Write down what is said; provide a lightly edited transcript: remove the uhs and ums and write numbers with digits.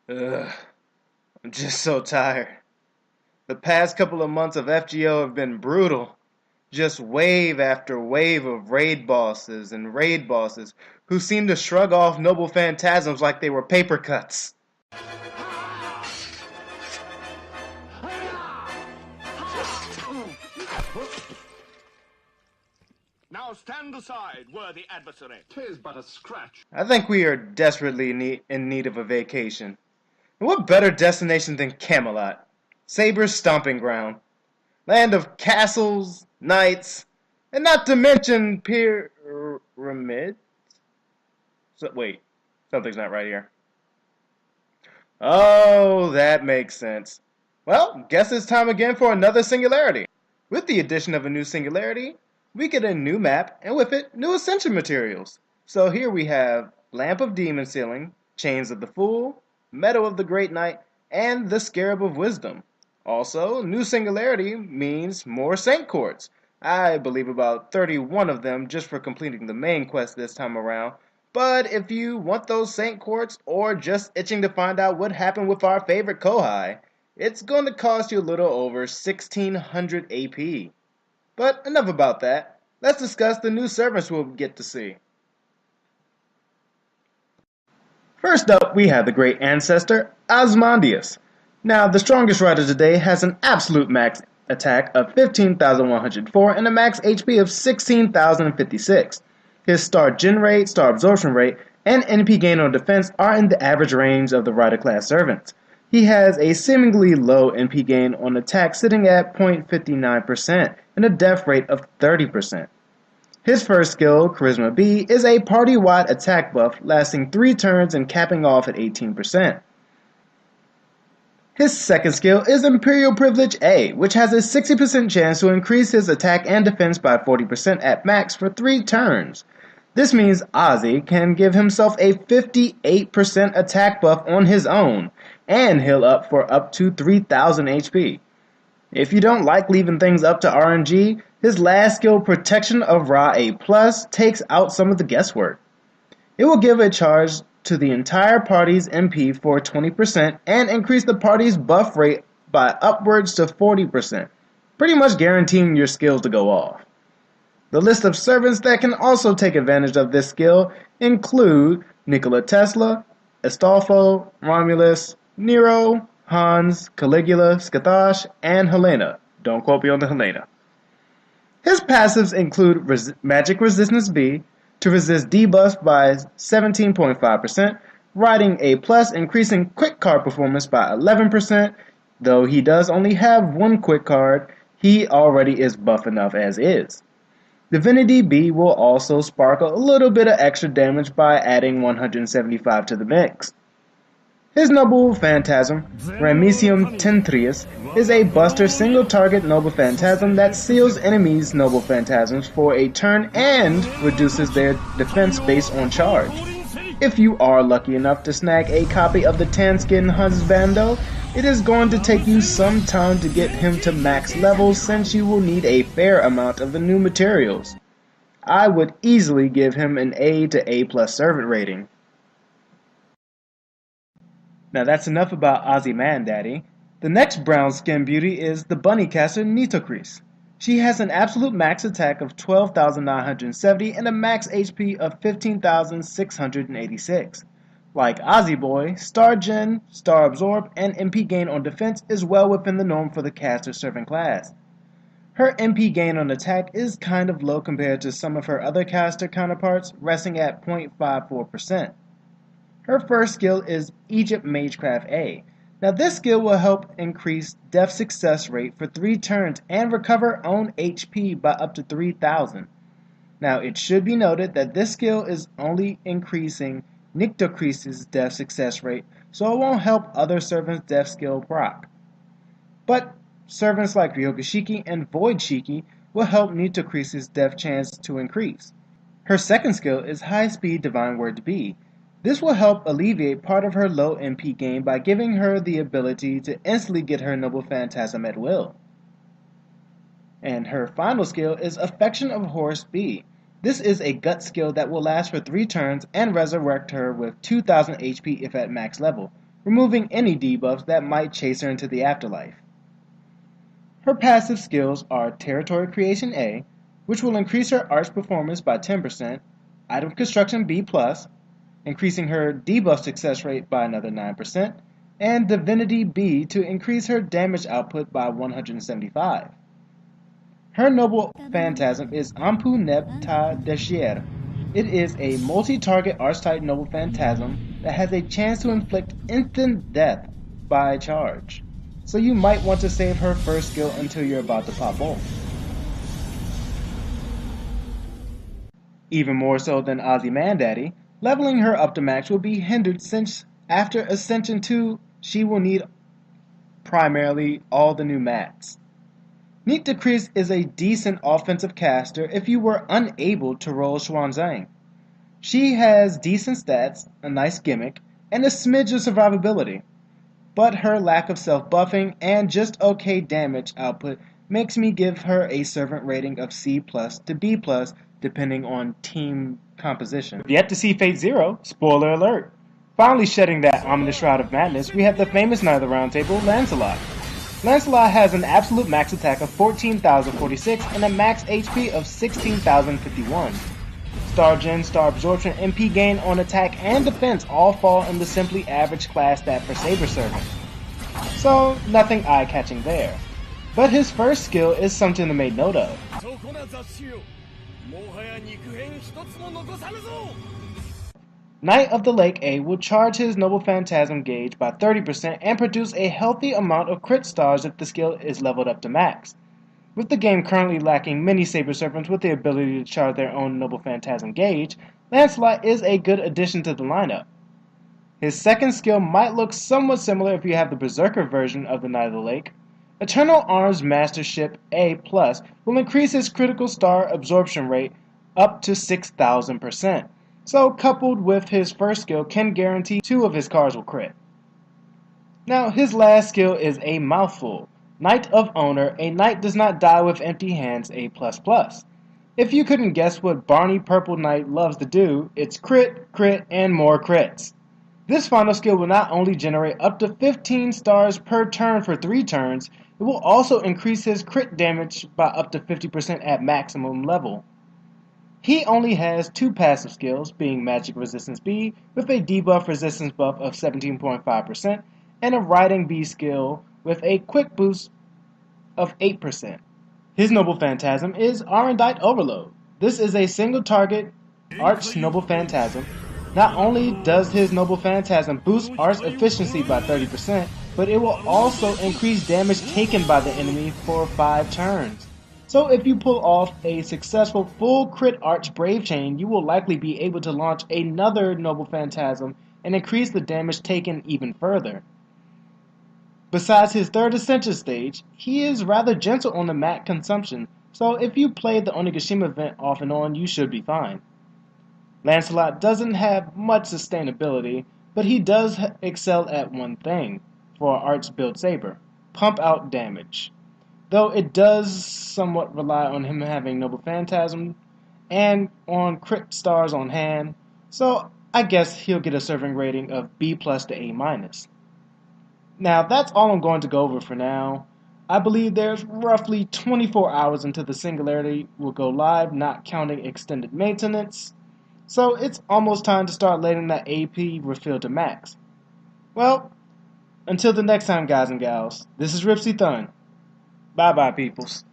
Ugh, I'm just so tired. The past couple of months of FGO have been brutal. Just wave after wave of raid bosses who seem to shrug off noble phantasms like they were paper cuts. Now stand aside, worthy adversary. 'Tis but a scratch. I think we are desperately in need of a vacation. And what better destination than Camelot? Saber's stomping ground. Land of castles, knights, and not to mention pyramids. So, wait, something's not right here. Oh, that makes sense. Well, guess it's time again for another Singularity. With the addition of a new Singularity, we get a new map, and with it, new Ascension materials. So here we have Lamp of Demon Sealing, Chains of the Fool, Meadow of the Great Knight, and the Scarab of Wisdom. Also, new Singularity means more Saint Courts. I believe about 31 of them just for completing the main quest this time around. But if you want those Saint Courts or just itching to find out what happened with our favorite Kohai, it's going to cost you a little over 1600 AP. But enough about that. Let's discuss the new servants we'll get to see. First up, we have the great ancestor, Osmondius. Now, the strongest rider today has an absolute max attack of 15,104 and a max HP of 16,056. His star gen rate, star absorption rate, and NP gain on defense are in the average range of the rider class servants. He has a seemingly low NP gain on attack sitting at 0.59% and a death rate of 30%. His first skill, Charisma B, is a party-wide attack buff lasting 3 turns and capping off at 18%. His second skill is Imperial Privilege A, which has a 60% chance to increase his attack and defense by 40% at max for 3 turns. This means Ozzy can give himself a 58% attack buff on his own, and heal up for up to 3000 HP. If you don't like leaving things up to RNG, his last skill, Protection of Ra A+, takes out some of the guesswork. It will give a charge to the entire party's MP for 20% and increase the party's buff rate by upwards to 40%, pretty much guaranteeing your skills to go off. The list of servants that can also take advantage of this skill include Nikola Tesla, Astolfo, Romulus, Nero, Hans, Caligula, Scathosh, and Helena. Don't quote me on the Helena. His passives include Magic Resistance B to resist debuffs by 17.5%, Riding A+, increasing quick card performance by 11%. Though he does only have one quick card, he already is buff enough as is. Divinity B will also sparkle a little bit of extra damage by adding 175 to the mix. His Noble Phantasm, Ramesium Tentrius, is a buster single-target Noble Phantasm that seals enemies' Noble Phantasms for a turn and reduces their defense based on charge. If you are lucky enough to snag a copy of the Tanskin Husbando, it is going to take you some time to get him to max level since you will need a fair amount of the new materials. I would easily give him an A to A+ servant rating. Now that's enough about Ozymandias. The next brown skin beauty is the bunny caster Nitocris. She has an absolute max attack of 12,970 and a max HP of 15,686. Like Ozzy Boy, Star Gen, Star Absorb, and MP gain on defense is well within the norm for the caster servant class. Her MP gain on attack is kind of low compared to some of her other caster counterparts, resting at 0.54%. Her first skill is Egypt Magecraft A. Now this skill will help increase death success rate for 3 turns and recover own HP by up to 3000. Now it should be noted that this skill is only increasing Nyctocris's death success rate, so it won't help other servants' death skill proc. But servants like Ryogashiki and Void Shiki will help Nyctocris's death chance to increase. Her second skill is High Speed Divine Word B. This will help alleviate part of her low MP gain by giving her the ability to instantly get her Noble Phantasm at will. And her final skill is Affection of Horus B. This is a gut skill that will last for 3 turns and resurrect her with 2000 HP if at max level, removing any debuffs that might chase her into the afterlife. Her passive skills are Territory Creation A, which will increase her arch performance by 10%, Item Construction B+, increasing her debuff success rate by another 9%, and Divinity B to increase her damage output by 175. Her noble phantasm is Ampu Neb Ta Deshier. It is a multi-target archetype noble phantasm that has a chance to inflict instant death by charge, so you might want to save her first skill until you're about to pop off. Even more so than Ozymandias, leveling her up to max will be hindered since after Ascension 2 she will need primarily all the new mats. Neat Decrease is a decent offensive caster if you were unable to roll Xuanzang. She has decent stats, a nice gimmick, and a smidge of survivability, but her lack of self-buffing and just okay damage output makes me give her a servant rating of C+ to B+, depending on team composition. Yet to see Fate Zero, spoiler alert. Finally shedding that ominous shroud of madness, we have the famous Knight of the Round Table, Lancelot. Lancelot has an absolute max attack of 14,046 and a max HP of 16,051. Star Gen, Star Absorption, MP gain on attack and defense all fall in the simply average class stat for Saber Servant. So, nothing eye-catching there. But his first skill is something to make note of. Knight of the Lake A will charge his Noble Phantasm gauge by 30% and produce a healthy amount of crit stars if the skill is leveled up to max. With the game currently lacking many Saber Servants with the ability to charge their own Noble Phantasm gauge, Lancelot is a good addition to the lineup. His second skill might look somewhat similar if you have the Berserker version of the Knight of the Lake. Eternal Arms Mastership A+ will increase his critical star absorption rate up to 6,000%. So coupled with his first skill can guarantee 2 of his cards will crit. Now his last skill is a mouthful. Knight of Owner, a knight does not die with empty hands A++. If you couldn't guess what Barney Purple Knight loves to do, it's crit, crit, and more crits. This final skill will not only generate up to 15 stars per turn for 3 turns, it will also increase his crit damage by up to 50% at maximum level. He only has 2 passive skills, being Magic Resistance B with a debuff resistance buff of 17.5% and a Riding B skill with a quick boost of 8%. His Noble Phantasm is Arendite Overload. This is a single target Arch Noble Phantasm. Not only does his Noble Phantasm boost Arch efficiency by 30%, but it will also increase damage taken by the enemy for 5 turns. So if you pull off a successful full crit Arch Brave Chain, you will likely be able to launch another Noble Phantasm and increase the damage taken even further. Besides his third Ascension stage, he is rather gentle on the mat consumption, so if you play the Onigashima event off and on, you should be fine. Lancelot doesn't have much sustainability, but he does excel at one thing for Arch build Saber: pump out damage. Though it does somewhat rely on him having Noble Phantasm and on crit stars on hand, so I guess he'll get a serving rating of B+ to A-. Now that's all I'm going to go over for now. I believe there's roughly 24 hours until the Singularity will go live, not counting extended maintenance, so it's almost time to start letting that AP refill to max. Well, until the next time guys and gals, this is Ripsy Thun. Bye bye peoples.